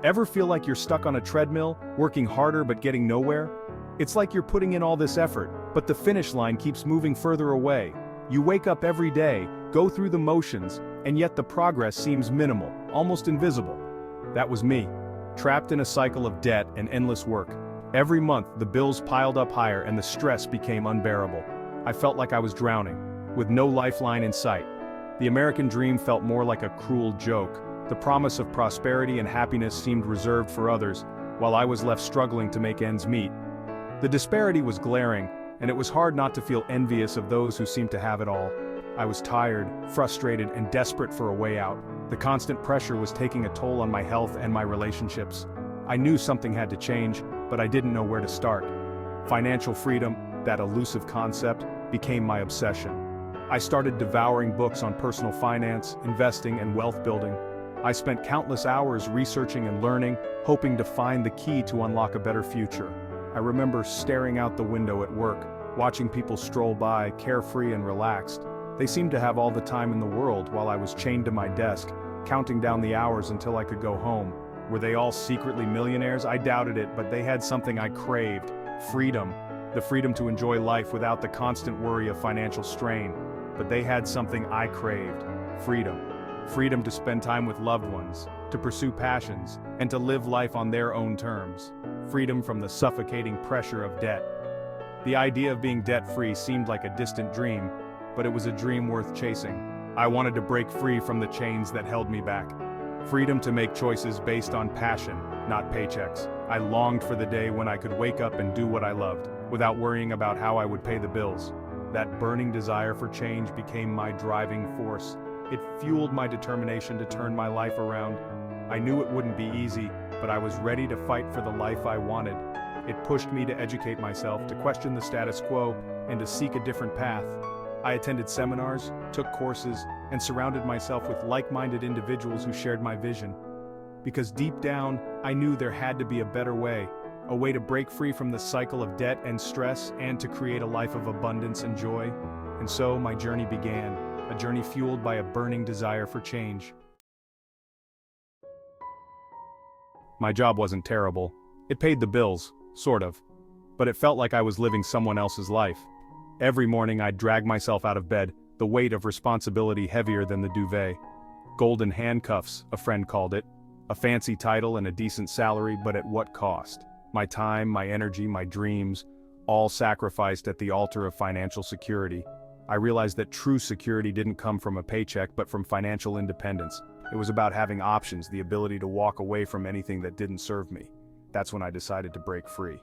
Ever feel like you're stuck on a treadmill, working harder but getting nowhere? It's like you're putting in all this effort, but the finish line keeps moving further away. You wake up every day, go through the motions, and yet the progress seems minimal, almost invisible. That was me, trapped in a cycle of debt and endless work. Every month, the bills piled up higher and the stress became unbearable. I felt like I was drowning, with no lifeline in sight. The American dream felt more like a cruel joke. The promise of prosperity and happiness seemed reserved for others, while I was left struggling to make ends meet. The disparity was glaring, and it was hard not to feel envious of those who seemed to have it all. I was tired, frustrated, and desperate for a way out. The constant pressure was taking a toll on my health and my relationships. I knew something had to change, but I didn't know where to start. Financial freedom, that elusive concept, became my obsession. I started devouring books on personal finance, investing, and wealth building. I spent countless hours researching and learning, hoping to find the key to unlock a better future. I remember staring out the window at work, watching people stroll by, carefree and relaxed. They seemed to have all the time in the world while I was chained to my desk, counting down the hours until I could go home. Were they all secretly millionaires? I doubted it, but they had something I craved: freedom. The freedom to enjoy life without the constant worry of financial strain. But they had something I craved: freedom. Freedom to spend time with loved ones, to pursue passions, and to live life on their own terms. Freedom from the suffocating pressure of debt. The idea of being debt-free seemed like a distant dream, but it was a dream worth chasing. I wanted to break free from the chains that held me back. Freedom to make choices based on passion, not paychecks. I longed for the day when I could wake up and do what I loved, without worrying about how I would pay the bills. That burning desire for change became my driving force. It fueled my determination to turn my life around. I knew it wouldn't be easy, but I was ready to fight for the life I wanted. It pushed me to educate myself, to question the status quo, and to seek a different path. I attended seminars, took courses, and surrounded myself with like-minded individuals who shared my vision. Because deep down, I knew there had to be a better way, a way to break free from the cycle of debt and stress, and to create a life of abundance and joy. And so my journey began. A journey fueled by a burning desire for change. My job wasn't terrible. It paid the bills, sort of. But it felt like I was living someone else's life. Every morning I'd drag myself out of bed, the weight of responsibility heavier than the duvet. Golden handcuffs, a friend called it. A fancy title and a decent salary, but at what cost? My time, my energy, my dreams, all sacrificed at the altar of financial security. I realized that true security didn't come from a paycheck but from financial independence. It was about having options, the ability to walk away from anything that didn't serve me. That's when I decided to break free.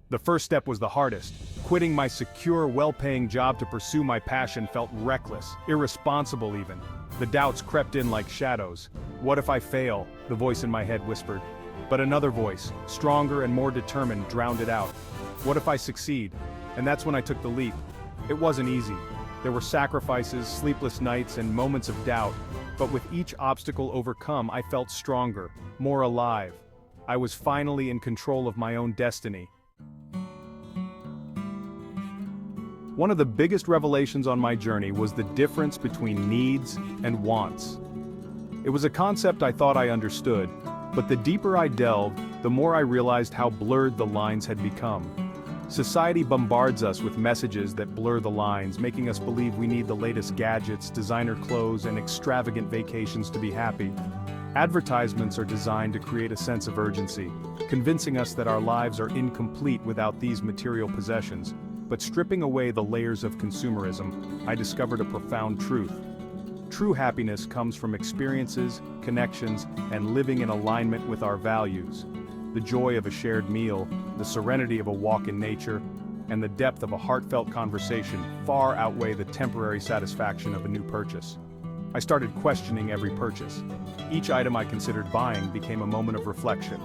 The first step was the hardest. Quitting my secure, well-paying job to pursue my passion felt reckless, irresponsible even. The doubts crept in like shadows. What if I fail? The voice in my head whispered. But another voice, stronger and more determined, drowned it out. What if I succeed? And that's when I took the leap. It wasn't easy. There were sacrifices, sleepless nights, and moments of doubt. But with each obstacle overcome, I felt stronger, more alive. I was finally in control of my own destiny. One of the biggest revelations on my journey was the difference between needs and wants. It was a concept I thought I understood, but the deeper I delved, the more I realized how blurred the lines had become. Society bombards us with messages that blur the lines, making us believe we need the latest gadgets, designer clothes, and extravagant vacations to be happy. Advertisements are designed to create a sense of urgency, convincing us that our lives are incomplete without these material possessions. But stripping away the layers of consumerism, I discovered a profound truth. True happiness comes from experiences, connections, and living in alignment with our values. The joy of a shared meal, the serenity of a walk in nature, and the depth of a heartfelt conversation far outweigh the temporary satisfaction of a new purchase. I started questioning every purchase. Each item I considered buying became a moment of reflection.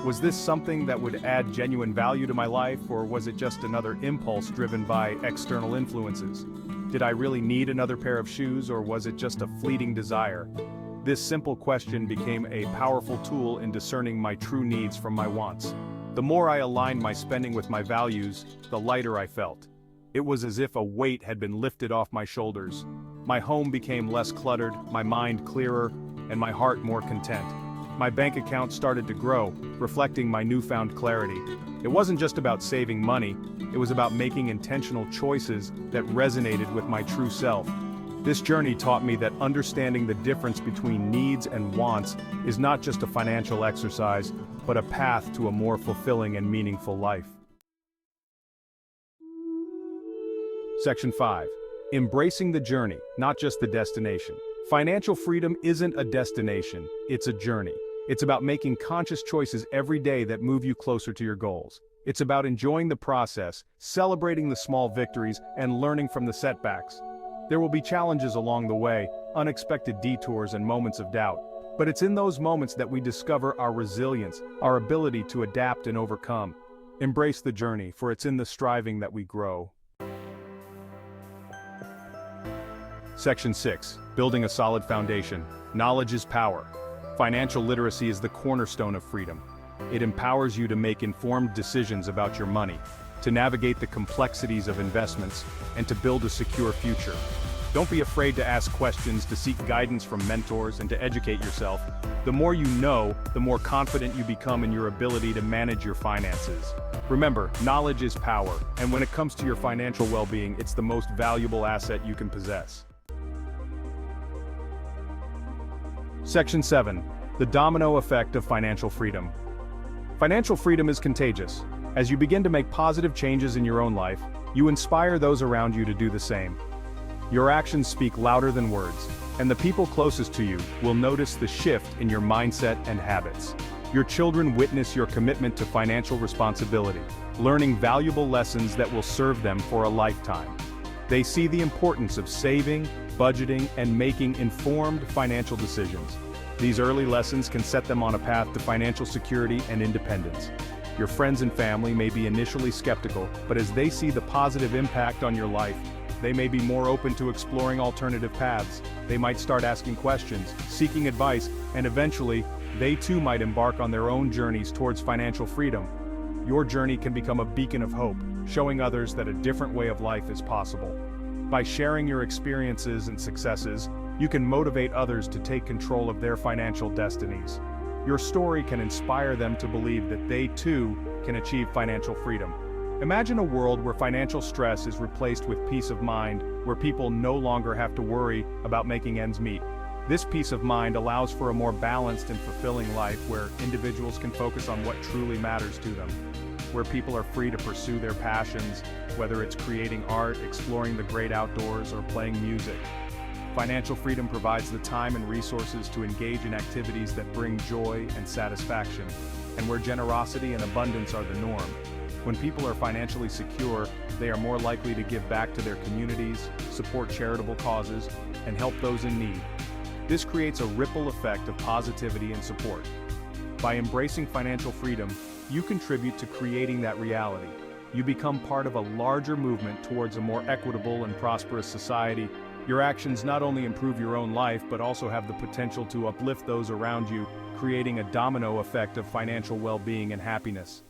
Was this something that would add genuine value to my life, or was it just another impulse driven by external influences? Did I really need another pair of shoes, or was it just a fleeting desire? This simple question became a powerful tool in discerning my true needs from my wants. The more I aligned my spending with my values, the lighter I felt. It was as if a weight had been lifted off my shoulders. My home became less cluttered, my mind clearer, and my heart more content. My bank account started to grow, reflecting my newfound clarity. It wasn't just about saving money, it was about making intentional choices that resonated with my true self. This journey taught me that understanding the difference between needs and wants is not just a financial exercise, but a path to a more fulfilling and meaningful life. Section 5. Embracing the journey, not just the destination. Financial freedom isn't a destination, it's a journey. It's about making conscious choices every day that move you closer to your goals. It's about enjoying the process, celebrating the small victories, and learning from the setbacks. There will be challenges along the way, unexpected detours and moments of doubt. But it's in those moments that we discover our resilience, our ability to adapt and overcome. Embrace the journey, for it's in the striving that we grow. Section 6. Building a solid foundation. Knowledge is power. Financial literacy is the cornerstone of freedom. It empowers you to make informed decisions about your money, to navigate the complexities of investments, and to build a secure future. Don't be afraid to ask questions, to seek guidance from mentors, and to educate yourself. The more you know, the more confident you become in your ability to manage your finances. Remember, knowledge is power, and when it comes to your financial well-being, it's the most valuable asset you can possess. Section 7. The domino effect of financial freedom. Financial freedom is contagious. As you begin to make positive changes in your own life, you inspire those around you to do the same. Your actions speak louder than words, and the people closest to you will notice the shift in your mindset and habits. Your children witness your commitment to financial responsibility, learning valuable lessons that will serve them for a lifetime. They see the importance of saving, budgeting, and making informed financial decisions. These early lessons can set them on a path to financial security and independence. Your friends and family may be initially skeptical, but as they see the positive impact on your life, they may be more open to exploring alternative paths. They might start asking questions, seeking advice, and eventually, they too might embark on their own journeys towards financial freedom. Your journey can become a beacon of hope, showing others that a different way of life is possible. By sharing your experiences and successes, you can motivate others to take control of their financial destinies. Your story can inspire them to believe that they too can achieve financial freedom. Imagine a world where financial stress is replaced with peace of mind, where people no longer have to worry about making ends meet. This peace of mind allows for a more balanced and fulfilling life where individuals can focus on what truly matters to them, where people are free to pursue their passions, whether it's creating art, exploring the great outdoors, or playing music. Financial freedom provides the time and resources to engage in activities that bring joy and satisfaction, and where generosity and abundance are the norm. When people are financially secure, they are more likely to give back to their communities, support charitable causes, and help those in need. This creates a ripple effect of positivity and support. By embracing financial freedom, you contribute to creating that reality. You become part of a larger movement towards a more equitable and prosperous society. Your actions not only improve your own life, but also have the potential to uplift those around you, creating a domino effect of financial well-being and happiness.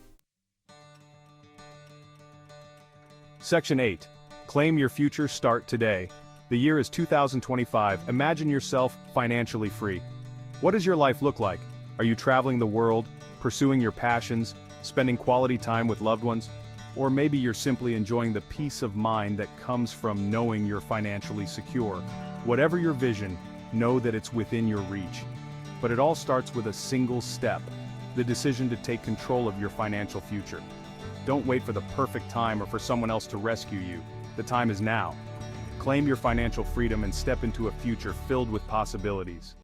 Section 8. Claim your future. Start today. The year is 2025. Imagine yourself financially free. What does your life look like? Are you traveling the world, pursuing your passions, spending quality time with loved ones? Or maybe you're simply enjoying the peace of mind that comes from knowing you're financially secure. Whatever your vision, know that it's within your reach. But it all starts with a single step: the decision to take control of your financial future. Don't wait for the perfect time or for someone else to rescue you. The time is now. Claim your financial freedom and step into a future filled with possibilities.